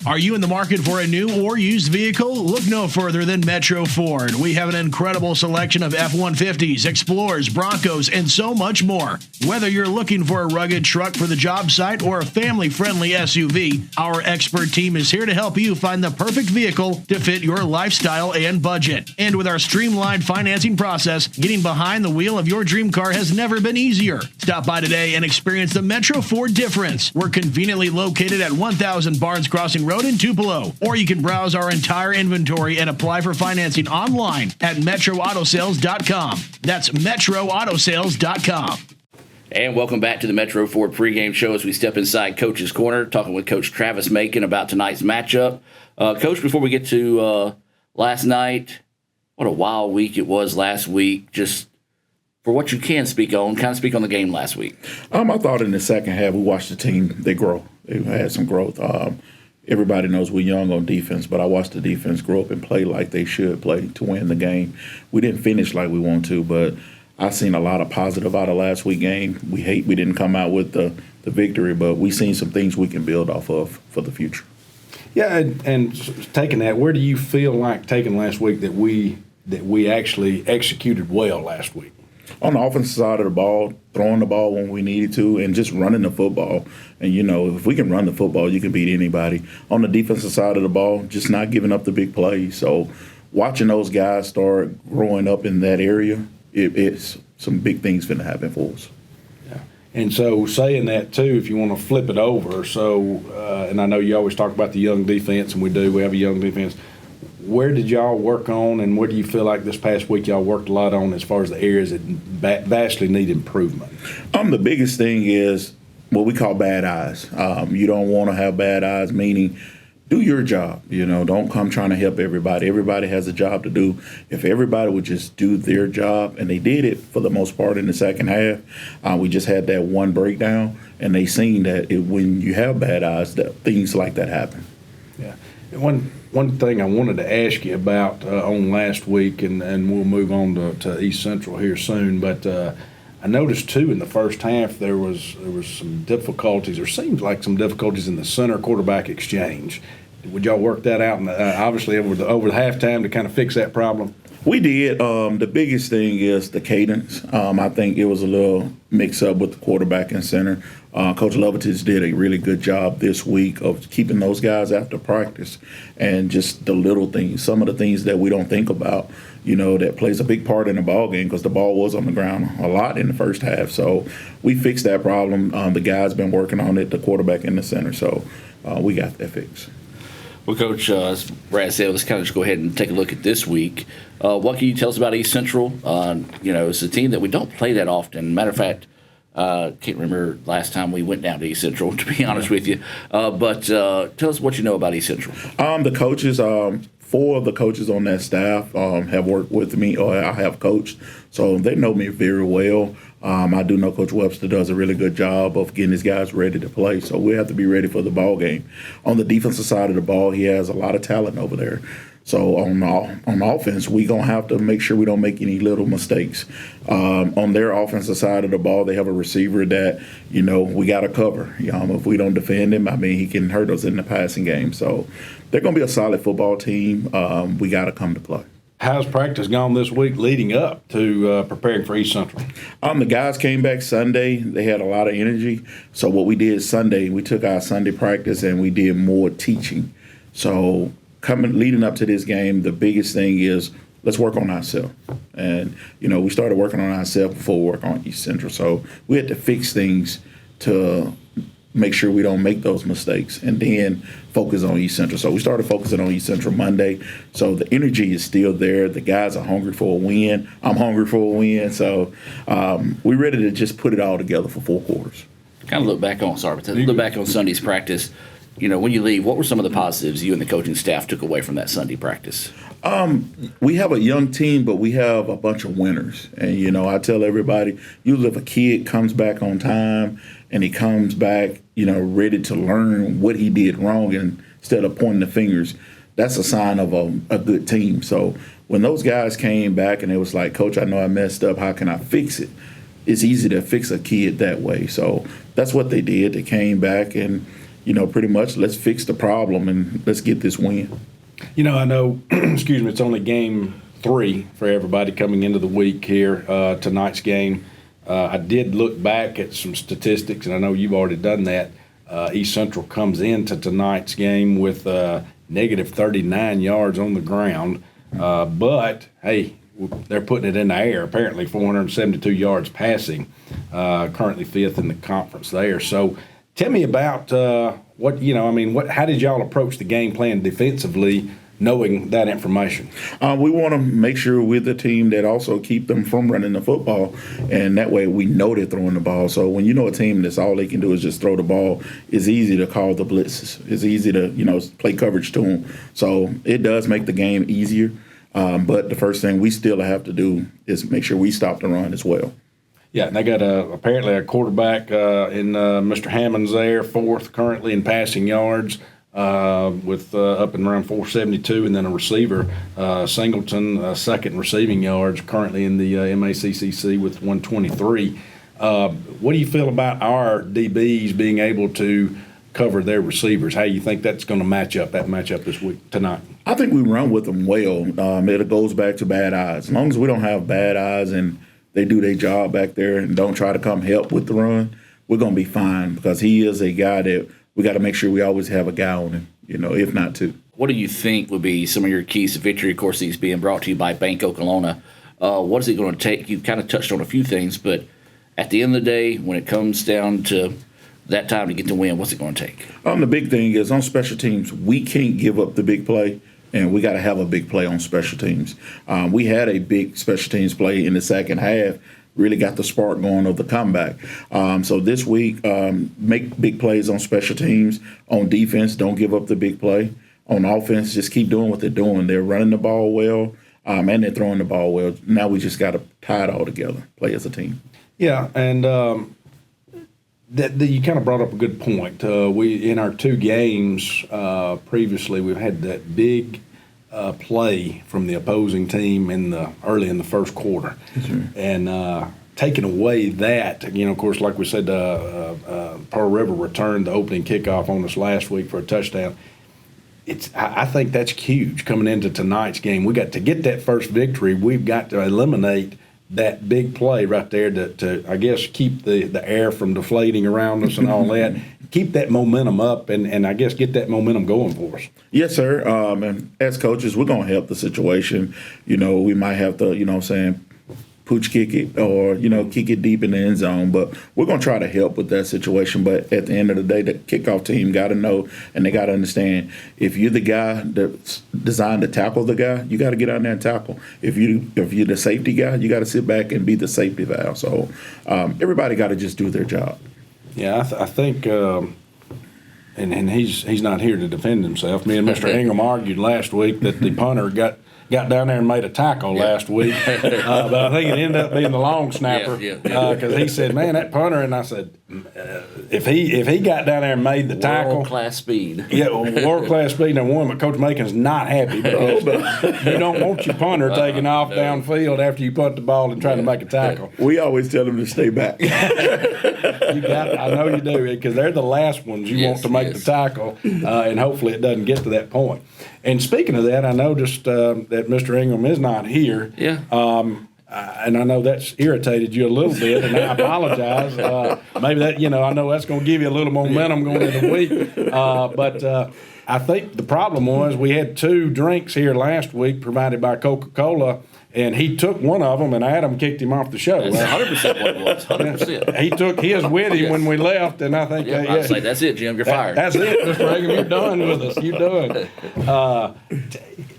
Are you in the market for a new or used vehicle? Look no further than Metro Ford. We have an incredible selection of F-150s, Explorers, Broncos, and so much more. Whether you're looking for a rugged truck for the job site or a family-friendly SUV, our expert team is here to help you find the perfect vehicle to fit your lifestyle and budget. And with our streamlined financing process, getting behind the wheel of your dream car has never been easier. Stop by today and experience the Metro Ford difference. We're conveniently located at 1000 Barnes Crossing Road in Tupelo, or you can browse our entire inventory and apply for financing online at metroautosales.com. That's metroautosales.com. And welcome back to the Metro Ford pregame show as we step inside Coach's Corner, talking with Coach Travis Macon about tonight's matchup. Coach, before we get to last night, what a wild week it was last week. Just for what you can speak on, kind of speak on the game last week. I thought in the second half we watched the team, they grow. They had some growth. Everybody knows we're young on defense, but I watched the defense grow up and play like they should play to win the game. We didn't finish like we want to, but I've seen a lot of positive out of last week's game. We didn't come out with the victory, but we've seen some things we can build off of for the future. Yeah, and taking that, where do you feel like taking last week that we actually executed well last week? On the offensive side of the ball, throwing the ball when we needed to, and just running the football. And, if we can run the football, you can beat anybody. On the defensive side of the ball, just not giving up the big plays. So watching those guys start growing up in that area, it's some big things going to happen for us. Yeah. And so saying that, too, if you want to flip it over, and I know you always talk about the young defense, and we do. We have a young defense. Where did y'all work on, and where do you feel like this past week y'all worked a lot on as far as the areas that vastly need improvement? The biggest thing is what we call bad eyes. You don't want to have bad eyes, meaning do your job. Don't come trying to help everybody. Everybody has a job to do. If everybody would just do their job, and they did it for the most part in the second half, we just had that one breakdown, and they seen that when you have bad eyes, that things like that happen. Yeah. One thing I wanted to ask you about on last week, and we'll move on to East Central here soon, but I noticed, too, in the first half there was some difficulties, or seems like some difficulties in the center quarterback exchange. Would y'all work that out, and obviously over the halftime to kind of fix that problem? We did. The biggest thing is the cadence. I think it was a little mix-up with the quarterback and center. Coach Levitage did a really good job this week of keeping those guys after practice, and just the little things, some of the things that we don't think about, that plays a big part in the ball game, because the ball was on the ground a lot in the first half. So we fixed that problem. The guys been working on it, the quarterback and the center. So we got that fixed. Well, Coach, as Brad said, let's kind of just go ahead and take a look at this week. What can you tell us about East Central? It's a team that we don't play that often. Matter of fact, can't remember last time we went down to East Central, to be honest with you. But tell us what you know about East Central. The coaches, 4 of the coaches on that staff have worked with me, or I have coached, so they know me very well. I do know Coach Webster does a really good job of getting his guys ready to play, so we have to be ready for the ball game. On the defensive side of the ball, he has a lot of talent over there. So on offense, we're going to have to make sure we don't make any little mistakes. On their offensive side of the ball, they have a receiver that, we got to cover. If we don't defend him, he can hurt us in the passing game. So they're going to be a solid football team. We got to come to play. How's practice gone this week leading up to preparing for East Central? The guys came back Sunday. They had a lot of energy. So what we did Sunday, we took our Sunday practice and we did more teaching. So leading up to this game, the biggest thing is let's work on ourselves. And, we started working on ourselves before we work on East Central. So we had to fix things to make sure we don't make those mistakes, and then focus on East Central. So we started focusing on East Central Monday. So the energy is still there. The guys are hungry for a win. I'm hungry for a win. So we're ready to just put it all together for 4 quarters. Kind of look back on Sunday's practice. When you leave, what were some of the positives you and the coaching staff took away from that Sunday practice? We have a young team, but we have a bunch of winners. And, I tell everybody, usually if a kid comes back on time and he comes back, ready to learn what he did wrong, and instead of pointing the fingers, that's a sign of a good team. So when those guys came back and it was like, Coach, I know I messed up. How can I fix it? It's easy to fix a kid that way. So that's what they did. They came back and, pretty much let's fix the problem and let's get this win. I know, excuse me, it's only game 3 for everybody coming into the week here, tonight's game. I did look back at some statistics, and I know you've already done that. East Central comes into tonight's game with negative 39 yards on the ground. But, hey, they're putting it in the air, apparently 472 yards passing, currently 5th in the conference there. So tell me about how did y'all approach the game plan defensively knowing that information? We want to make sure we're the team that also keep them from running the football, and that way we know they're throwing the ball. So when you know a team that's all they can do is just throw the ball, it's easy to call the blitzes. It's easy to, play coverage to them. So it does make the game easier. But the first thing we still have to do is make sure we stop the run as well. Yeah, and they got apparently a quarterback in Mr. Hammonds there, 4th currently in passing yards with up and around 472, and then a receiver, Singleton, 2nd receiving yards, currently in the MACCC with 123. What do you feel about our DBs being able to cover their receivers? How you think that's going to match up this week, tonight? I think we run with them well. It goes back to bad eyes. As long as we don't have bad eyes and they do their job back there and don't try to come help with the run, we're going to be fine, because he is a guy that we got to make sure we always have a guy on him, if not two. What do you think would be some of your keys to victory? Of course, these being brought to you by Bank Oklahoma. What is it going to take? You kind of touched on a few things, but at the end of the day, when it comes down to that time to get the win, what's it going to take? The big thing is on special teams, we can't give up the big play, and we got to have a big play on special teams. We had a big special teams play in the second half, really got the spark going of the comeback. So this week, make big plays on special teams. On defense, don't give up the big play. On offense, just keep doing what they're doing. They're running the ball well, and they're throwing the ball well. Now we just got to tie it all together, play as a team. Yeah, and that you kind of brought up a good point. We in our 2 games previously, we've had that big play from the opposing team early in the first quarter, and taking away that, of course, like we said, Pearl River returned the opening kickoff on us last week for a touchdown. I think that's huge coming into tonight's game. We got to get that first victory. We've got to eliminate that big play right there to I guess, keep the air from deflating around us and all that. Keep that momentum up and I guess get that momentum going for us. Yes, sir. And as coaches, we're going to help the situation. We might have to, pooch kick it or, kick it deep in the end zone. But we're going to try to help with that situation. But at the end of the day, the kickoff team got to know and they got to understand, if you're the guy that's designed to tackle the guy, you got to get out there and tackle. If you're the safety guy, you got to sit back and be the safety valve. So everybody got to just do their job. Yeah, I think and he's not here to defend himself. Me and Mr. Ingram argued last week that the punter got down there and made a tackle last week, but I think it ended up being the long snapper because he said, "Man, that punter," and I said, "If he got down there and made the tackle, world-class speed, world-class speed and won." But Coach Macon's not happy because you don't want your punter taking off downfield after you punt the ball and trying to make a tackle. We always tell him to stay back. I know you do, because they're the last ones you want to make the tackle, and hopefully it doesn't get to that point. And speaking of that, I noticed that Mr. Ingram is not here. Yeah. And I know that's irritated you a little bit, and I apologize. Maybe that, I know that's going to give you a little momentum going into the week. But I think the problem was we had 2 drinks here last week provided by Coca-Cola, and he took one of them, and Adam kicked him off the show. That's 100% what it was. 100%. He took his with him when we left, and I think I'd say that's it, Jim. You're fired. That's it, Mr. Pregame. You're done with us. You're done.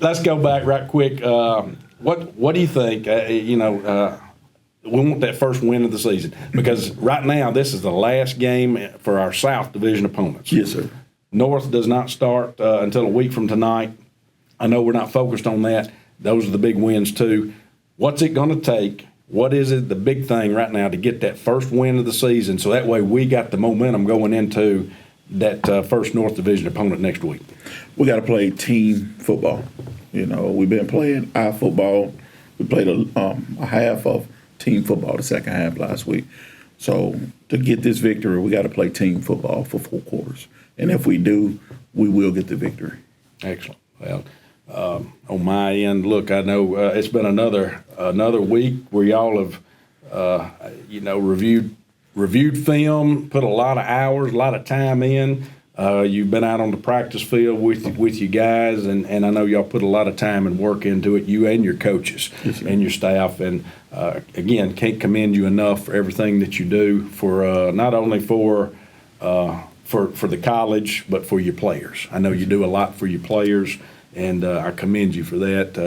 Let's go back right quick. What do you think? We want that first win of the season, because right now this is the last game for our South Division opponents. Yes, sir. North does not start until a week from tonight. I know we're not focused on that. Those are the big wins too. What's it going to take? What is it, the big thing right now, to get that first win of the season, so that way we got the momentum going into that first North Division opponent next week? We got to play team football. We've been playing our football. We played a half of team football the second half last week. So to get this victory, we got to play team football for 4 quarters. And if we do, we will get the victory. Excellent. Well, on my end, look, I know it's been another week where y'all have, reviewed film, put a lot of hours, a lot of time in. You've been out on the practice field with you guys, and I know y'all put a lot of time and work into it, you and your coaches and your staff. And again, can't commend you enough for everything that you do for not only for the college, but for your players. I know you do a lot for your players, and I commend you for that.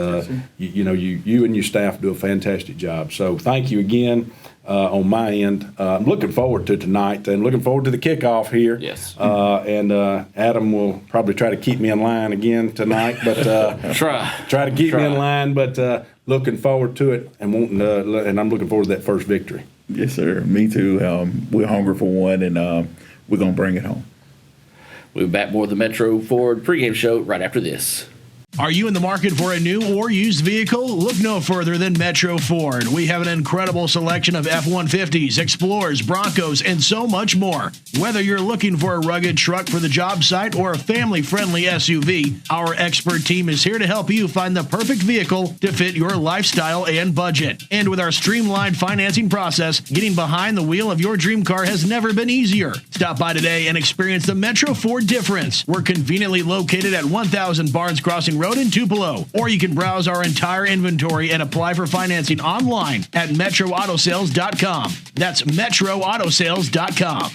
You and your staff do a fantastic job. So thank you again. On my end, I'm looking forward to tonight and looking forward to the kickoff here. Yes. And Adam will probably try to keep me in line again tonight, but try to keep me in line. But looking forward to it and and I'm looking forward to that first victory. Yes, sir. Me too. We're hungry for one, and we're gonna bring it home. We'll be back more with the Metro Ford pregame show right after this. Are you in the market for a new or used vehicle? Look no further than Metro Ford. We have an incredible selection of F-150s, Explorers, Broncos, and so much more. Whether you're looking for a rugged truck for the job site or a family-friendly SUV, our expert team is here to help you find the perfect vehicle to fit your lifestyle and budget. And with our streamlined financing process, getting behind the wheel of your dream car has never been easier. Stop by today and experience the Metro Ford difference. We're conveniently located at 1000 Barnes Crossing Road in Tupelo, or you can browse our entire inventory and apply for financing online at MetroAutosales.com. That's MetroAutosales.com.